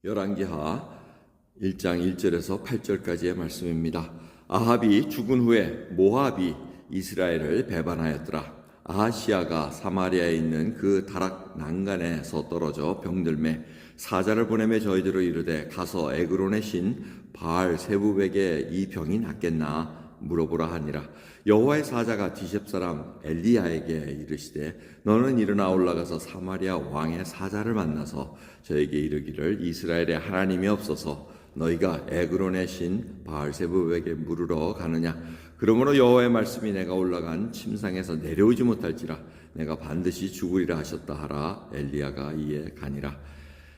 열왕기하 1장 1절에서 8절까지의 말씀입니다. 아합이 죽은 후에 모압이 이스라엘을 배반하였더라. 아하시아가 사마리아에 있는 그 다락 난간에서 떨어져 병들매 사자를 보내매 저희들을 이르되 가서 에그론의 신 바알 세부백에 이 병이 낫겠나 물어보라 하니라. 여호와의 사자가 디셉 사람 엘리야에게 이르시되 너는 일어나 올라가서 사마리아 왕의 사자를 만나서 저에게 이르기를 이스라엘에 하나님이 없어서 너희가 에그론의 신 바알세부백에 물으러 가느냐. 그러므로 여호와의 말씀이 내가 올라간 침상에서 내려오지 못할지라 내가 반드시 죽으리라 하셨다 하라. 엘리야가 이에 가니라.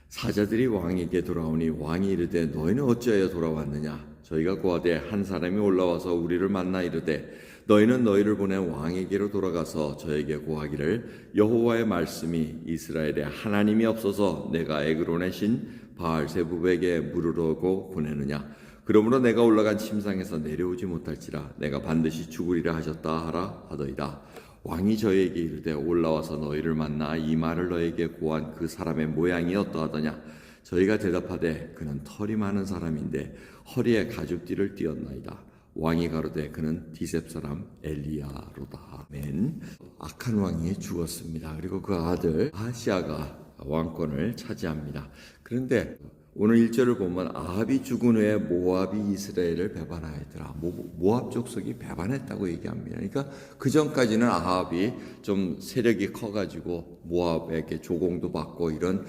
사자들이 왕에게 돌아오니 왕이 이르되 너희는 어찌하여 돌아왔느냐. 저희가 고하되 한 사람이 올라와서 우리를 만나 이르되 너희는 너희를 보낸 왕에게로 돌아가서 저에게 고하기를 여호와의 말씀이 이스라엘에 하나님이 없어서 내가 에그론의 신 바알세부백에 물으려고 보내느냐. 그러므로 내가 올라간 침상에서 내려오지 못할지라 내가 반드시 죽으리라 하셨다 하라 하더이다. 왕이 저에게 이르되 올라와서 너희를 만나 이 말을 너에게 고한 그 사람의 모양이 어떠하더냐. 저희가 대답하되 그는 털이 많은 사람인데 허리에 가죽띠를 띠었나이다. 왕이 가로되 그는 디셉 사람 엘리야로다. 아멘. 악한 왕이 죽었습니다. 그리고 그 아들 아하시아가 왕권을 차지합니다. 그런데 오늘 1절을 보면 아합이 죽은 후에 모압이 이스라엘을 배반하였더라. 모압 족속이 배반했다고 얘기합니다. 그러니까 그 전까지는 아합이 좀 세력이 커가지고 모압에게 조공도 받고 이런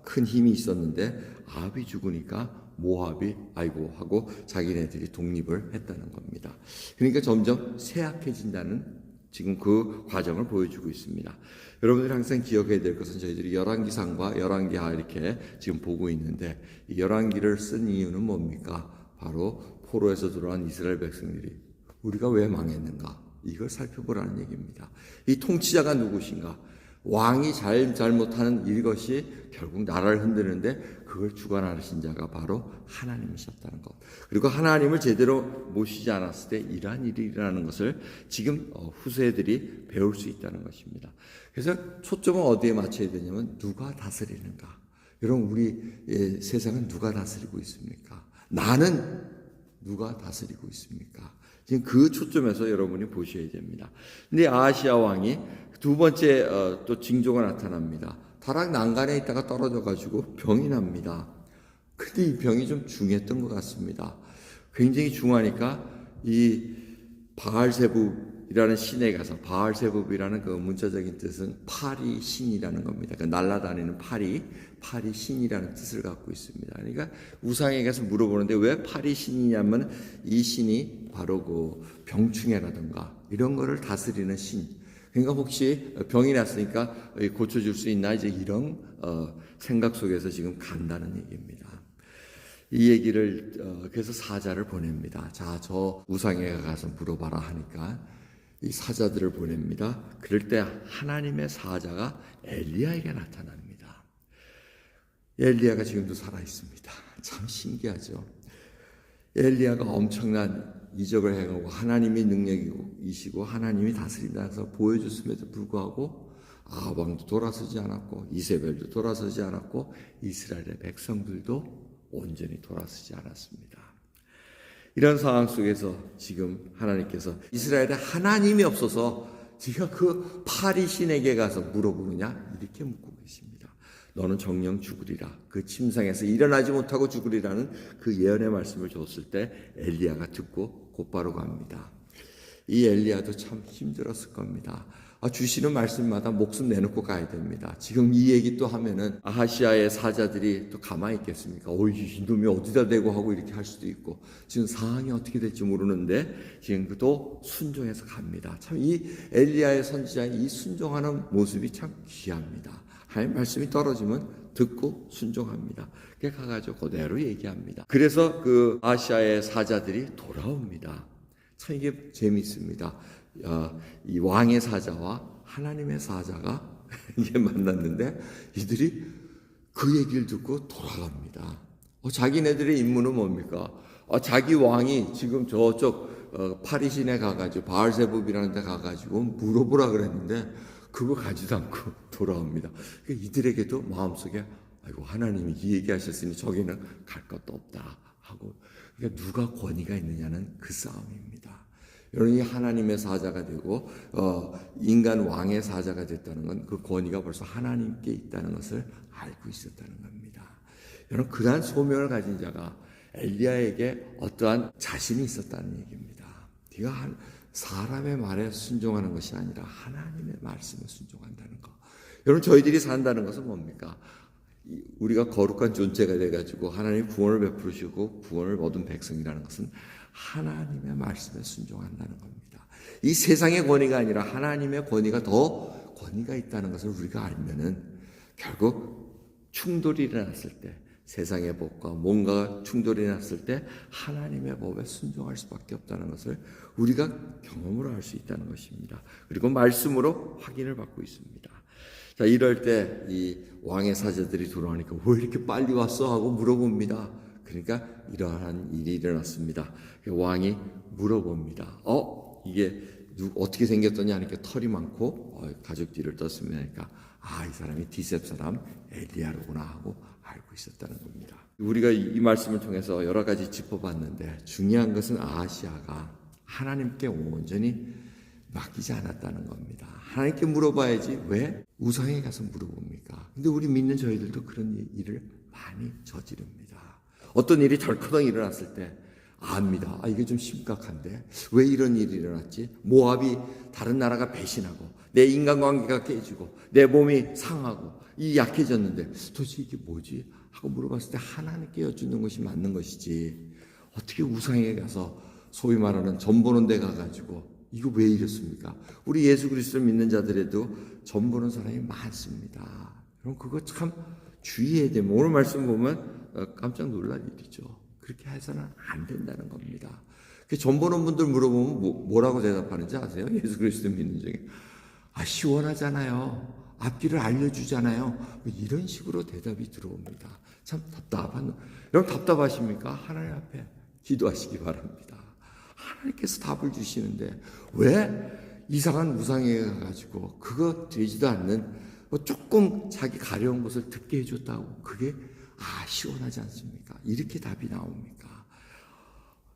큰 힘이 있었는데 아합이 죽으니까 모압이 아이고 하고 자기네들이 독립을 했다는 겁니다. 그러니까 점점 쇠약해진다는 지금 그 과정을 보여주고 있습니다. 여러분들이 항상 기억해야 될 것은 저희들이 열왕기상과 열왕기하 이렇게 지금 보고 있는데 이 열왕기를 쓴 이유는 뭡니까? 바로 포로에서 들어온 이스라엘 백성들이 우리가 왜 망했는가? 이걸 살펴보라는 얘기입니다. 이 통치자가 누구신가? 왕이 잘못하는 이것이 결국 나라를 흔드는데 그걸 주관하신 자가 바로 하나님이셨다는 것. 그리고 하나님을 제대로 모시지 않았을 때 이러한 일이 일어나는 것을 지금 후세들이 배울 수 있다는 것입니다. 그래서 초점은 어디에 맞춰야 되냐면 누가 다스리는가. 여러분 우리 세상은 누가 다스리고 있습니까? 나는 누가 다스리고 있습니까? 지금 그 초점에서 여러분이 보셔야 됩니다. 근데 아하시아 왕이 두 번째 또 징조가 나타납니다. 다락 난간에 있다가 떨어져가지고 병이 납니다. 근데 이 병이 좀 중했던 것 같습니다. 굉장히 중하니까 이 바알세붑이라는 신에 가서 바알세붑이라는 그 문자적인 뜻은 파리 신이라는 겁니다. 그 날아다니는 파리 신이라는 뜻을 갖고 있습니다. 그러니까 우상에 가서 물어보는데 왜 파리 신이냐면 이 신이 바로 그 병충해라든가 이런 거를 다스리는 신. 그러니까 혹시 병이 났으니까 고쳐줄 수 있나 이제 이런 생각 속에서 지금 간다는 얘기입니다. 이 얘기를 그래서 사자를 보냅니다. 자, 저 우상에 가서 물어봐라 하니까 이 사자들을 보냅니다. 그럴 때 하나님의 사자가 엘리야에게 나타납니다. 엘리야가 지금도 살아 있습니다. 참 신기하죠. 엘리야가 엄청난 이적을 행하고 하나님이 능력이시고 하나님이 다스린다 해서 보여줬음에도 불구하고 아합 왕도 돌아서지 않았고 이세벨도 돌아서지 않았고 이스라엘의 백성들도 온전히 돌아서지 않았습니다. 이런 상황 속에서 지금 하나님께서 이스라엘에 하나님이 없어서 네가 그 파리 신에게 가서 물어보느냐 이렇게 묻고 계십니다. 너는 정령 죽으리라. 그 침상에서 일어나지 못하고 죽으리라는 그 예언의 말씀을 줬을 때 엘리야가 듣고 곧바로 갑니다. 이 엘리야도 참 힘들었을 겁니다. 주시는 말씀마다 목숨 내놓고 가야 됩니다. 지금 이 얘기 또 하면은 아하시아의 사자들이 또 가만히 있겠습니까? 이놈이 어디다 대고 하고 이렇게 할 수도 있고 지금 상황이 어떻게 될지 모르는데 지금 그도 순종해서 갑니다. 참 이 엘리야의 선지자의 이 순종하는 모습이 참 귀합니다. 하나님 말씀이 떨어지면 듣고 순종합니다. 그게 가가지고 그대로 얘기합니다. 그래서 그 아시아의 사자들이 돌아옵니다. 참 이게 재미있습니다. 이 왕의 사자와 하나님의 사자가 이게 만났는데 이들이 그 얘기를 듣고 돌아갑니다. 자기네들의 임무는 뭡니까? 자기 왕이 지금 저쪽 파리신에 가가지고 바알세붑이라는 데 가가지고 물어보라 그랬는데 그거 가지도 않고 돌아옵니다. 그러니까 이들에게도 마음속에 아이고 하나님이 이 얘기하셨으니 저기는 갈 것도 없다 하고, 그러니까 누가 권위가 있느냐는 그 싸움입니다. 여러분이 하나님의 사자가 되고 인간 왕의 사자가 됐다는 건 그 권위가 벌써 하나님께 있다는 것을 알고 있었다는 겁니다. 여러분 그러한 소명을 가진 자가 엘리야에게 어떠한 자신이 있었다는 얘기입니다. 네가 사람의 말에 순종하는 것이 아니라 하나님의 말씀에 순종한다는 것. 여러분 저희들이 산다는 것은 뭡니까? 우리가 거룩한 존재가 돼가지고 하나님 구원을 베푸시고 구원을 얻은 백성이라는 것은 하나님의 말씀에 순종한다는 겁니다. 이 세상의 권위가 아니라 하나님의 권위가 더 권위가 있다는 것을 우리가 알면은 결국 충돌이 일어났을 때, 세상의 법과 뭔가 충돌이 일어났을 때 하나님의 법에 순종할 수밖에 없다는 것을 우리가 경험으로 알 수 있다는 것입니다. 그리고 말씀으로 확인을 받고 있습니다. 자, 이럴 때 이 왕의 사자들이 돌아오니까 왜 이렇게 빨리 왔어? 하고 물어봅니다. 그러니까 이러한 일이 일어났습니다. 왕이 물어봅니다. 이게 어떻게 생겼더냐 하니까 털이 많고 가죽띠를 떴습니다. 그러니까 이 사람이 디셉 사람 엘리야로구나 하고 알고 있었다는 겁니다. 우리가 이 말씀을 통해서 여러 가지 짚어봤는데 중요한 것은 아하시아가 하나님께 온전히 맡기지 않았다는 겁니다. 하나님께 물어봐야지 왜 우상에 가서 물어봅니까? 근데 우리 믿는 저희들도 그런 일을 많이 저지릅니다. 어떤 일이 덜커덩 일어났을 때 압니다. 이게 좀 심각한데 왜 이런 일이 일어났지? 모압이 다른 나라가 배신하고 내 인간관계가 깨지고 내 몸이 상하고 이 약해졌는데 도대체 이게 뭐지? 하고 물어봤을 때 하나님께 여쭙는 것이 맞는 것이지, 어떻게 우상에 가서 소위 말하는 점 보는 데 가가지고 이거 왜 이랬습니까? 우리 예수 그리스도를 믿는 자들에도 점 보는 사람이 많습니다. 그럼 그거 참 주의해야 됩니다. 오늘 말씀 보면 깜짝 놀랄 일이죠. 그렇게 해서는 안 된다는 겁니다. 점 보는 분들 물어보면 뭐라고 대답하는지 아세요? 예수 그리스도 믿는 중에 시원하잖아요. 앞길을 알려주잖아요. 뭐 이런 식으로 대답이 들어옵니다. 참 답답한. 여러분 답답하십니까? 하나님 앞에 기도하시기 바랍니다. 하나님께서 답을 주시는데 왜 이상한 우상에 가가지고 그거 되지도 않는 조금 자기 가려운 것을 듣게 해줬다고 그게 시원하지 않습니까? 이렇게 답이 나옵니까?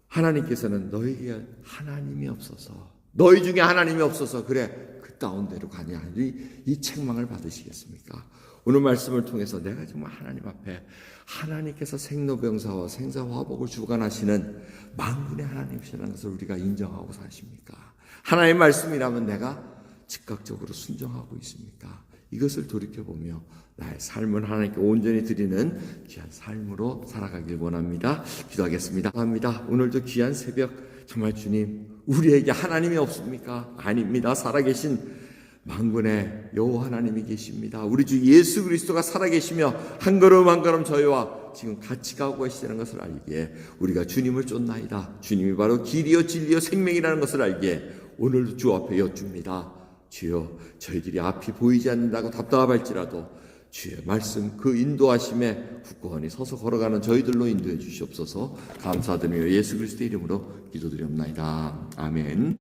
하나님께서는 너에게 하나님이 없어서, 너희 중에 하나님이 없어서 그래 그 다운대로 가냐 이 책망을 받으시겠습니까? 오늘 말씀을 통해서 내가 정말 하나님 앞에 하나님께서 생로병사와 생사화복을 주관하시는 만군의 하나님이시라는 것을 우리가 인정하고 사십니까? 하나님의 말씀이라면 내가 즉각적으로 순종하고 있습니까? 이것을 돌이켜보며 나의 삶을 하나님께 온전히 드리는 귀한 삶으로 살아가길 원합니다. 기도하겠습니다. 감사합니다. 오늘도 귀한 새벽 정말 주님, 우리에게 하나님이 없습니까? 아닙니다. 살아계신 만군의 여호와 하나님이 계십니다. 우리 주 예수 그리스도가 살아계시며 한 걸음 한 걸음 저희와 지금 같이 가고 계시다는 것을 알기에 우리가 주님을 쫓나이다. 주님이 바로 길이요 진리요 생명이라는 것을 알기에 오늘도 주 앞에 여쭙니다. 주여, 저희들이 앞이 보이지 않는다고 답답할지라도 주의 말씀 그 인도하심에 굳건히 서서 걸어가는 저희들로 인도해 주시옵소서. 감사드리며 예수 그리스도의 이름으로 기도드리옵나이다. 아멘.